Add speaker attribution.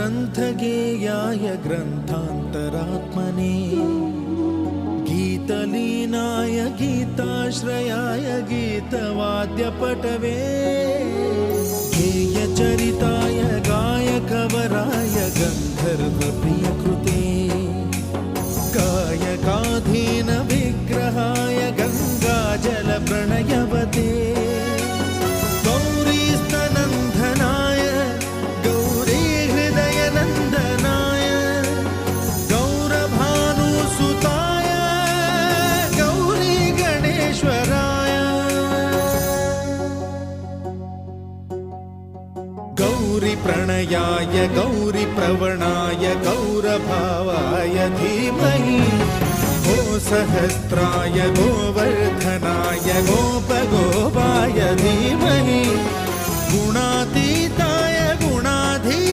Speaker 1: ग्रन्थगेयाय ग्रन्थान्तरात्मने गीतलीनाय गीताश्रयाय गीतवाद्यपटवे गेयचरिताय गायकवराय गन्धर्वप्रियकृते गायकाधीन विग्रहाय गङ्गाजलप्रणयवते गौरीस्तनन्दनाय गौरीहृदयनन्दनाय गौरभानुसुताय गौरीगणेश्वराय गौरीप्रणयाय गौरीप्रवणाय गौरभावाय धीमहि गोसहस्राय गोवर्धनाय गोपगोपाय धीमहि गुणातीताय गुणाधी